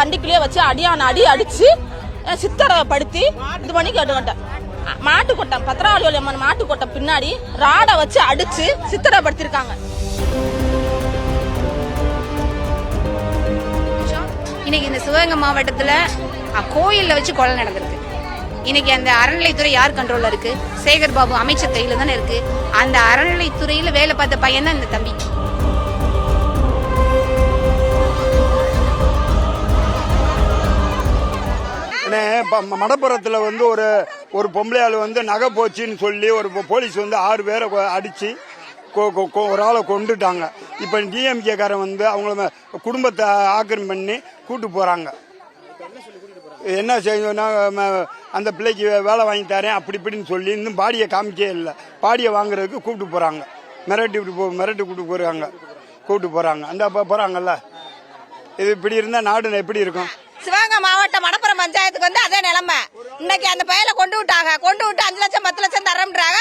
வண்டிக்குள்ளேயே வச்சு அடி அடிச்சு சித்திரப்படுத்தி இது பண்ணி கேட்டுக்கிட்டேன். மாட்டுக்கொட்டை பத்திராவளி அம்மன் மாட்டுக்கொட்டை பின்னாடி ராடை வச்சு அடிச்சு சித்திரப்படுத்திருக்காங்க. இன்னைக்கு இந்த சிவகங்கை மாவட்டத்துல கோயில்ல வச்சு கொலை நடந்திருக்கு. இன்னைக்கு அந்த அறநிலைத்துறை யார் கண்ட்ரோல்ல இருக்கு? சேகர் பாபு அமைச்சர் கையில தானே இருக்கு. அந்த அறநிலைத்துறையில வேலை பார்த்த பையன் தான் இந்த தம்பி. மடப்புறத்துல ஒரு பொம்பளையாள் நகை போச்சுன்னு சொல்லி ஒரு போலீஸ் 6 பேரை அடிச்சு ஒரு ஆளை கொண்டுட்டாங்க. இப்ப டிஎம்கே காரன் அவங்கள குடும்பத்தை ஆக்கிரமி பண்ணி கூட்டு போறாங்க. என்ன செய்யணும்னா அந்த பிள்ளைக்கு வேலை வாங்கி தரேன் அப்படி இப்படின்னு சொல்லி இன்னும் பாடியை காமிக்கே இல்லை. பாடியை வாங்குறதுக்கு கூப்பிட்டு போறாங்க. மிரட்டி கூப்பிட்டு போறாங்க. அந்த போறாங்கல்ல. இது இப்படி இருந்தா நாடு எப்படி இருக்கும்? சிவகங்கை மாவட்டம் மடப்புறம் பஞ்சாயத்துக்கு அதே நிலைமை. இன்னைக்கு அந்த பையனை கொண்டு விட்டு 5 லட்சம் 10 லட்சம் தரம்ன்றாங்க.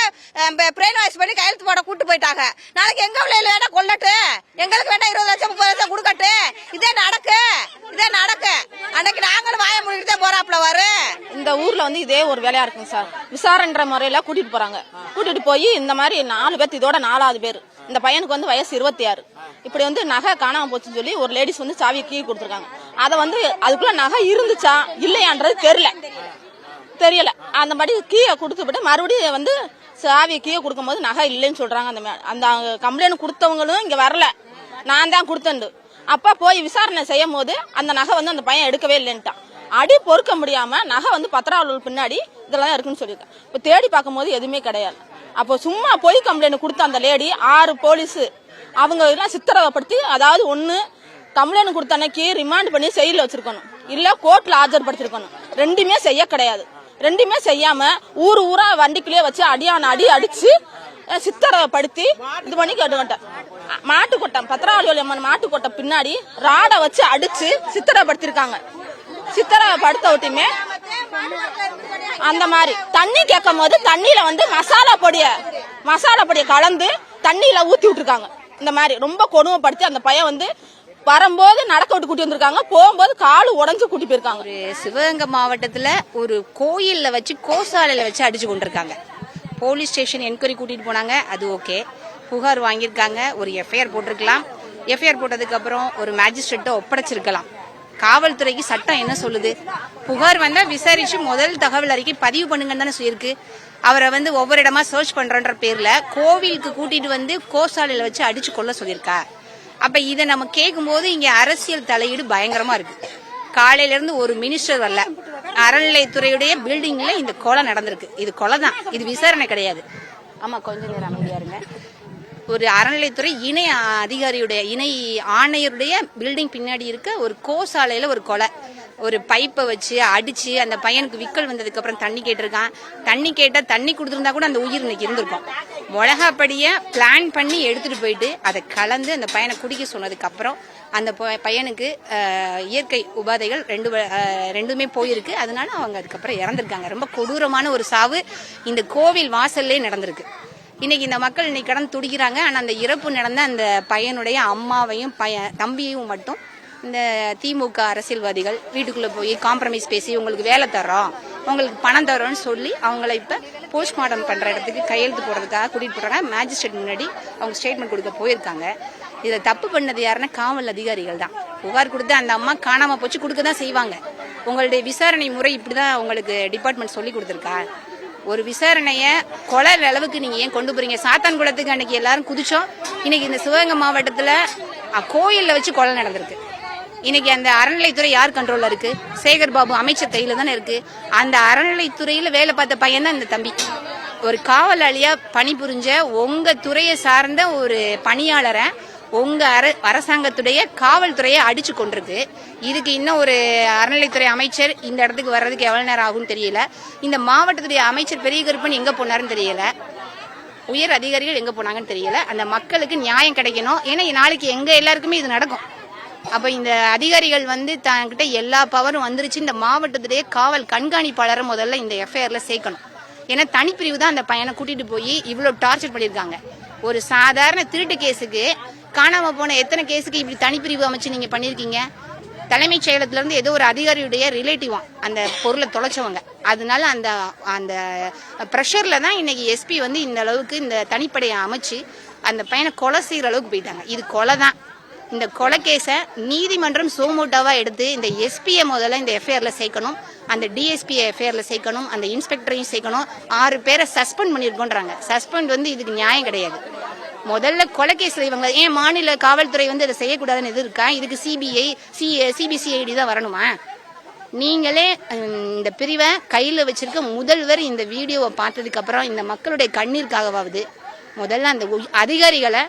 பிரெயின் வாஷ் பண்ணி கையெழுத்து போட கூட்டு போயிட்டாங்க. நாளைக்கு எங்க பிள்ளைல வேணா கொல்லட்டு, எங்களுக்கு வேணா 20 லட்சம் 30 லட்சம் கொடுக்கட்டு. இதே நடக்கு. அன்னைக்கு நாங்களும் வாய முடிக்கிட்டே போறாப்ல வரும். இந்த ஊர்ல இதே ஒரு வேலையா இருக்குங்க சார். விசாரன்ற முறையில கூட்டிட்டு போறாங்க. கூட்டிட்டு போய் இந்த மாதிரி 4 பேர், இதோட 4வது பேர். இந்த பையனுக்கு வயசு 26. இப்படி நகை காணாம போச்சுன்னு சொல்லி ஒரு லேடிஸ் சாவி கீ கொடுத்துருக்காங்க. அதை அதுக்குள்ள நகை இருந்துச்சா இல்லையான்றது தெரியல. அந்த மாதிரி கீயை கொடுத்துட்டு மறுபடியும் சாவி கீயை கொடுக்கும் போது நகை இல்லைன்னு சொல்றாங்க. அந்த கம்ப்ளைண்ட் கொடுத்தவங்களும் இங்க வரல, நான் தான் கொடுத்தேன். அப்ப போய் விசாரணை செய்யும் போது அந்த நகை அந்த பையன் எடுக்கவே இல்லைன்ட்டான். அடி பொறுக்க முடியாம நகை பத்திராவளி பின்னாடி இதெல்லாம் இருக்குன்னு சொல்லியிருக்கேன். இப்ப தேடி பார்க்கும் போது எதுவுமே கிடையாது. அப்போ சும்மா போய் கம்ப்ளைண்ட் கொடுத்த அந்த லேடி 6 போலீஸ் அவங்க எல்லாம் சித்திரவப்படுத்தி, அதாவது ஒண்ணு கம்ப்ளைண்ட் கொடுத்த அன்னைக்கு ரிமாண்ட் பண்ணி செயலில் வச்சிருக்கணும், இல்ல கோர்ட்ல ஆஜர்படுத்திருக்கணும். ரெண்டுமே செய்ய கிடையாது. ரெண்டுமே செய்யாம ஊரா வண்டிக்குள்ளேயே வச்சு அடி அடிச்சு சித்திரப்படுத்தி இது பண்ணி கேட்டுக்கிட்டேன். மாட்டுக்கொட்டை பத்திராவளி அம்மன் மாட்டுக்கொட்டை பின்னாடி ராடை வச்சு அடிச்சு சித்திரப்படுத்திருக்காங்க. சித்திரப்படுத்த விட்டுமே அந்த மாதிரி தண்ணி கேட்கும் போது தண்ணியில மசாலா பொடிய கலந்து தண்ணியில ஊத்தி விட்டுருக்காங்க. இந்த மாதிரி ரொம்ப கொடுமைப்படுத்தி அந்த பையன் வரும்போது நடக்க விட்டு கூட்டி வந்திருக்காங்க, போகும்போது காலு உடஞ்சு கூட்டி போயிருக்காங்க. சிவகங்கை மாவட்டத்துல ஒரு கோயில்ல வச்சு கோசாலையில வச்சு அடிச்சு கொண்டிருக்காங்க. போலீஸ் ஸ்டேஷன் என்கொயரி கூட்டிட்டு போனாங்க, அது ஓகே. புகார் வாங்கியிருக்காங்க, ஒரு எஃப்ஐஆர் போட்டிருக்கலாம். எஃப்ஐஆர் போட்டதுக்கு அப்புறம் ஒரு மேஜிஸ்ட்ரேட்டை ஒப்படைச்சிருக்கலாம். காவல்துறைக்கு சட்டம் என்ன சொல்லுது? புகார் வந்தா விசாரிச்சு முதல் தகவல் அறிக்கை பதிவு பண்ணுங்கன்னு தானே சொல்லியிருக்கு. அவரை ஒவ்வொரு இடமா சர்ச் பண்றன்ற பேர்ல கோவிலுக்கு கூட்டிட்டு கோசாலையில வச்சு அடிச்சு கொள்ள சொல்லியிருக்கா. அப்ப இதை நம்ம கேட்கும் போது இங்க அரசியல் தலையீடு பயங்கரமா இருக்கு. காலையில இருந்து ஒரு மினிஸ்டர் வரல. அறநிலையத்துறையுடைய பில்டிங்ல இந்த கொலை நடந்திருக்கு. இது கொலை தான், இது விசாரணை கிடையாது. ஆமா, கொஞ்ச நேரம் அமைதியா இருங்க. ஒரு அறநிலையத்துறை இணை அதிகாரியுடைய இணை ஆணையருடைய பில்டிங் பின்னாடி இருக்க ஒரு கோசாலையில ஒரு கொலை. ஒரு பைப்பை வச்சு அடிச்சு அந்த பையனுக்கு விக்கல் வந்ததுக்கு அப்புறம் தண்ணி கேட்டிருக்கான். தண்ணி கேட்டா தண்ணி கொடுத்துருந்தா கூட அந்த உயிர் இன்னைக்கு இருந்திருக்கும். மிளகாப்படிய பிளான் பண்ணி எடுத்துட்டு போயிட்டு அதை கலந்து அந்த பையனை குடிக்க சொன்னதுக்கு அப்புறம் அந்த பையனுக்கு இயற்கை உபாதைகள் ரெண்டுமே போயிருக்கு. அதனால அவங்க அதுக்கப்புறம் இறந்திருக்காங்க. ரொம்ப கொடூரமான ஒரு சாவு இந்த கோவில் வாசல்லே நடந்திருக்கு. இன்னைக்கு இந்த மக்கள் இன்னைக்கு கடந்து துடிக்கிறாங்க. ஆனா அந்த இறப்பு நடந்த அந்த பையனுடைய அம்மாவையும் தம்பியையும் மட்டும் இந்த திமுக அரசியல்வாதிகள் வீட்டுக்குள்ள போய் காம்ப்ரமைஸ் பேசி உங்களுக்கு வேலை தரோம், உங்களுக்கு பணம் தரோம்னு சொல்லி அவங்கள இப்ப போஸ்ட்மார்ட்டம் பண்ற இடத்துக்கு கையெழுத்து போடுறதுக்காக கூட்டிட்டு போறாங்க. மேஜிஸ்ட்ரேட் முன்னாடி அவங்க ஸ்டேட்மெண்ட் கொடுக்க போயிருக்காங்க. இதை தப்பு பண்ணது யாருன்னா காவல் அதிகாரிகள் தான். புகார் கொடுத்து அந்த அம்மா காணாம போச்சு கொடுக்க தான் செய்வாங்க. உங்களுடைய விசாரணை முறை இப்படிதான் உங்களுக்கு டிபார்ட்மெண்ட் சொல்லி கொடுத்துருக்கா? ஒரு விசாரணைய கொலை அளவுக்கு நீங்க ஏன் கொண்டு போறீங்க? சாத்தான்குளத்துக்கு அன்னைக்கு எல்லாரும் குதிச்சோம். இன்னைக்கு இந்த சிவகங்கை மாவட்டத்துல கோயில்ல வச்சு கொலை நடந்திருக்கு. இன்னைக்கு அந்த அறநிலைத்துறை யார் கண்ட்ரோல்ல இருக்கு? சேகர் பாபு அமைச்சர் கையில தானே இருக்கு. அந்த அறநிலைத்துறையில வேலை பார்த்த பையன் தான் இந்த தம்பி. ஒரு காவலாளியா பணிபுரிஞ்ச உங்க துறையை சார்ந்த ஒரு பணியாளரை உங்க அரசாங்கத்துடைய காவல்துறையை அடிச்சு கொண்டிருக்கு. இதுக்கு இன்னும் ஒரு அறநிலைத்துறை அமைச்சர் இந்த இடத்துக்கு வர்றதுக்கு எவ்வளவு நேரம் ஆகும்னு தெரியல. இந்த மாவட்டத்துடைய அமைச்சர் பெரிய கருப்பன் எங்க போனாருன்னு தெரியல. உயர் அதிகாரிகள் எங்க போனாங்கன்னு தெரியல. அந்த மக்களுக்கு நியாயம் கிடைக்கணும். ஏன்னா நாளைக்கு எங்க எல்லாருக்குமே இது நடக்கும். அப்ப இந்த அதிகாரிகள் தன்கிட்ட எல்லா பவரும் வந்துருச்சு. இந்த மாவட்டத்துடைய காவல் கண்காணிப்பாளரை முதல்ல இந்த எஃப்ஐஆர்ல சேர்க்கணும். ஏன்னா தனிப்பிரிவு தான் அந்த பையனை கூட்டிட்டு போய் இவ்வளவு டார்ச்சர் பண்ணிருக்காங்க. ஒரு சாதாரண திருட்டு கேஸுக்கு காணாம போன எத்தனை கேஸுக்கு இப்படி தனிப்பிரிவு அமைச்சு நீங்க பண்ணிருக்கீங்க? தலைமைச் செயலகத்துல இருந்து ஏதோ ஒரு அதிகாரியுடைய ரிலேட்டிவா அந்த பொருளை தொலைச்சவங்க. அதனால அந்த அந்த ப்ரெஷர்ல தான் இன்னைக்கு எஸ்பி வந்து இந்த அளவுக்கு இந்த தனிப்படையை அமைச்சு அந்த பையனை கொலை செய்யற அளவுக்கு போயிட்டாங்க. இது கொலை தான். இந்த கொலை கேஸை நீதிமன்றம் சோமோட்டாவா எடுத்து இந்த எஸ்பியை முதல்ல இந்த எஃப்ஐஆர்ல சேர்க்கணும், அந்த டிஎஸ்பி எஃப்ஐஆர்ல சேர்க்கணும், அந்த இன்ஸ்பெக்டரையும் சேர்க்கணும். 6 பேரை சஸ்பெண்ட் பண்ணிருக்கோன்றாங்க. சஸ்பெண்ட் வந்து இதுக்கு நியாயம் கிடையாது. முதல்ல கொலை கேஸ்ல இவங்க ஏன் மாநில காவல்துறை வந்து அதை செய்யக்கூடாதுன்னு எது இருக்கா? இதுக்கு சிபிஐ சிபிசிஐடி தான் வரணுமா? நீங்களே இந்த பிரிவை கையில் வச்சிருக்க முதல்வர் இந்த வீடியோவை பார்த்ததுக்கு அப்புறம் இந்த மக்களுடைய கண்ணீருக்காகவாவது முதல்ல அந்த அதிகாரிகளை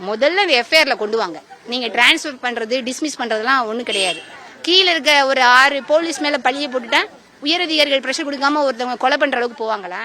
முதல்ல இந்த எஃப்ஐஆர்ல கொண்டு வாங்க. நீங்க டிரான்ஸ்ஃபர் பண்றது டிஸ்மிஸ் பண்றதுலாம் ஒன்றும் கிடையாது. கீழே இருக்க ஒரு 6 போலீஸ் மேல பழிய போட்டுட்டா உயரதிகாரிகள் பிரஷர் கொடுக்காம ஒருத்தவங்க கொலை பண்ற அளவுக்கு போவாங்களா?